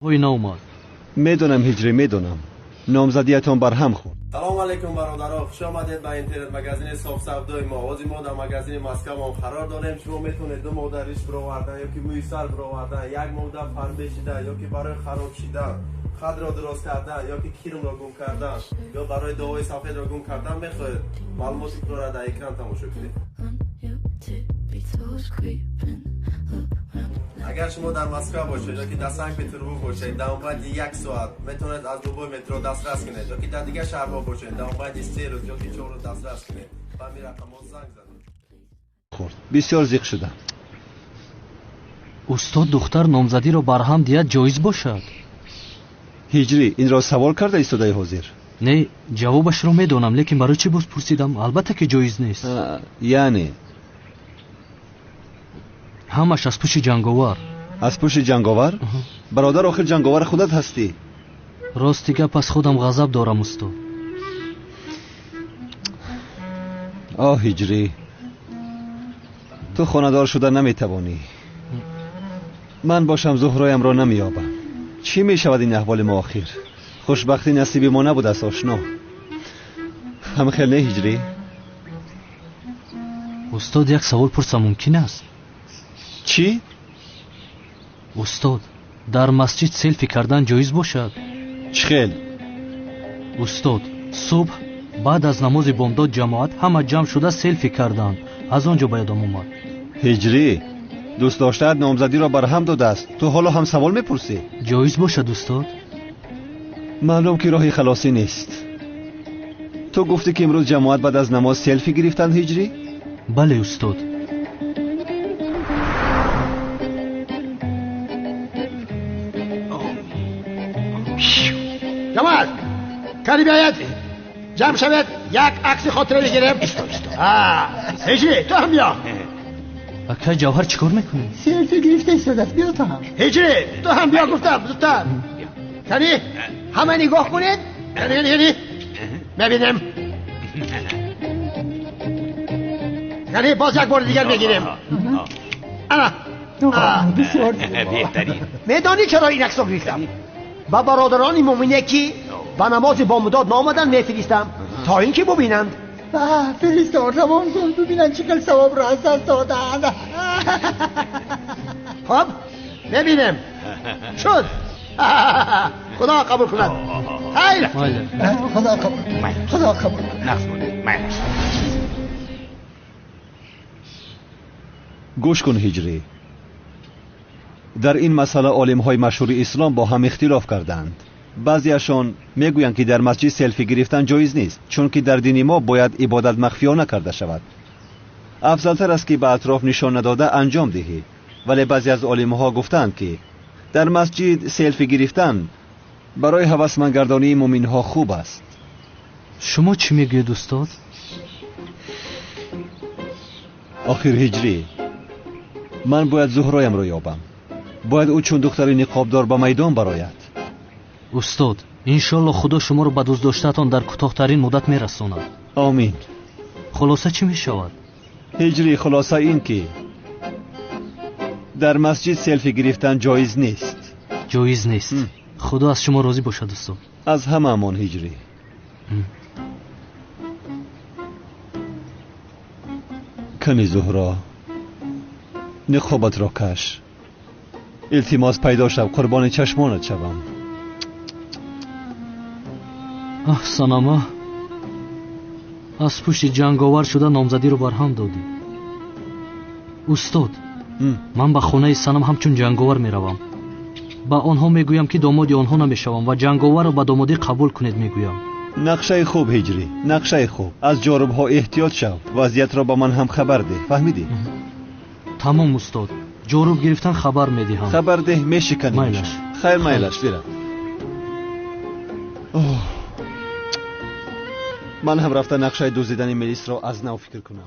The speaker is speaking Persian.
وای ناومد. میدونم هجری، میدونم نامزدیتون بر هم خورد. سلام علیکم برادران، خوش آمدید به اینترنت مگزین صاف سودای ما. آوازی ما در مگزین مسکو هم قرار داریم. شما میتونید دو موده ریش برآوردن یا که موی سر برآوردن، یک موده فن بشیدن یا که برای خراب شدن، خد را درست کردن یا که کرم را گم کردن یا برای داوای سفید را گم کردن میخواهید، معلوماتی را در اکران تماشا کنید. اگر شما در مسکو باشید یا که در سنت پترزبورگ باشید، در مدت یک ساعت میتونید از دوبای مترو دسترس کنید، یا که در دیگه شهرها باشید در مدت 3 روز یا که 4 روز دسترس کنید. و می رقم‌ها زنگ زدید. خورد بسیار زیق شدم. استاد دختر نامزدی را برهم دیت جایز باشد؟ هجری این را سوال کرده ایستاده حاضر؟ نه، جوابش را میدونم، لیکن برای چی باز پرسیدم؟ البته که جایز نیست. یعنی همش از پوش جنگاور. از پوش جنگاور؟ برادر آخر جنگاور خودت هستی؟ راستی گپ از خودم غضب دارم استاد. هجری تو خانه‌دار شده نمیتوانی. من باشم زهرایم را نمیابم. چی میشود این احوال ما آخر؟ خوشبختی نصیب ما نبود است آشنا. هم خیلی نه هجری؟ استاد یک سوال پرسم ممکن است؟ چی؟ استاد در مسجد سلفی کردن جایز باشد؟ چخیل؟ استاد صبح بعد از نماز بامداد جماعت همه جمع شده سلفی کردند، از آنجا به یادم اومد. هجری دوست داشته‌ات نامزدی را برهم داده است، تو حالا هم سوال میپرسی؟ جایز باشد استاد؟ معلوم که راهی خلاصی نیست. تو گفتی که امروز جماعت بعد از نماز سلفی گرفتند هجری؟ بله استاد. جماعت کاری بیاید جمع شود، یک عکس خاطره بگیریم. هجری تو هم بیا. اکه جوهر چیکار میکنی؟ سلفی گرفته ایستاده، بیا تو هم. هجری تو هم بیا گفتم زودتر. کنی همه نگاه کنید. کنی ببینیم. کنی باز یک بار دیگر بگیریم. بسیار بهترین. میدانی چرا این عکس رو گرفتم؟ با برادران مومنه که با نماز بامداد نامدن میفرستم تا اینکه ببینند. فرستاد روان کن ببینن چقدر ثواب را از دست دادن. خب ببینیم شد. خدا قبول کند. خیر خدا قبول. خدا قبول. گوش کن هجری، در این مسئله عالم‌های مشهور اسلام با هم اختلاف کردند. بعضیشان میگویند که در مسجد سلفی گرفتن جایز نیست، چون که در دین ما باید عبادت مخفیانه کرده شود. افضلتر است که به اطراف نشان نداده انجام دهی. ولی بعضی از عالم‌ها گفتند که در مسجد سلفی گرفتن برای هوسمندگردانی مومن‌ها خوب است. شما چی میگوید استاد؟ آخر هجری من باید زهرایم را یابم. باید او چون دختر نقابدار به میدان براید. استاد انشالله خدا شما رو به دوست داشته‌تان در کوتاه‌ترین مدت میرساند. آمین. خلاصه چی میشود؟ هجری خلاصه این که در مسجد سلفی گرفتن جایز نیست. جایز نیست. خدا از شما راضی باشد استاد. از همه امان هجری. کنی زهرا نقابت را کش. التماس پیدا شو، قربان چشمانت شوم. سنما از پشت جنگاور شده نامزدی رو برهم دادی. استاد من به خانه سنم همچون جنگاور میروم. با آنها میگویم که دامادی آنها نمیشوم و جنگاور رو به دامادی قبول کنید میگویم. نقشه خوب هجری، نقشه خوب. از جارب ها احتیاط شو. وضعیت را با من هم خبر ده. فهمیدی؟ تمام استاد. جارب گرفتن خبر میدهم. خبر ده میشکنی. میلش. خیر میلش دیرم. من هم رفتم نقشه دزدیدن ملیس را از نو فکر کنم.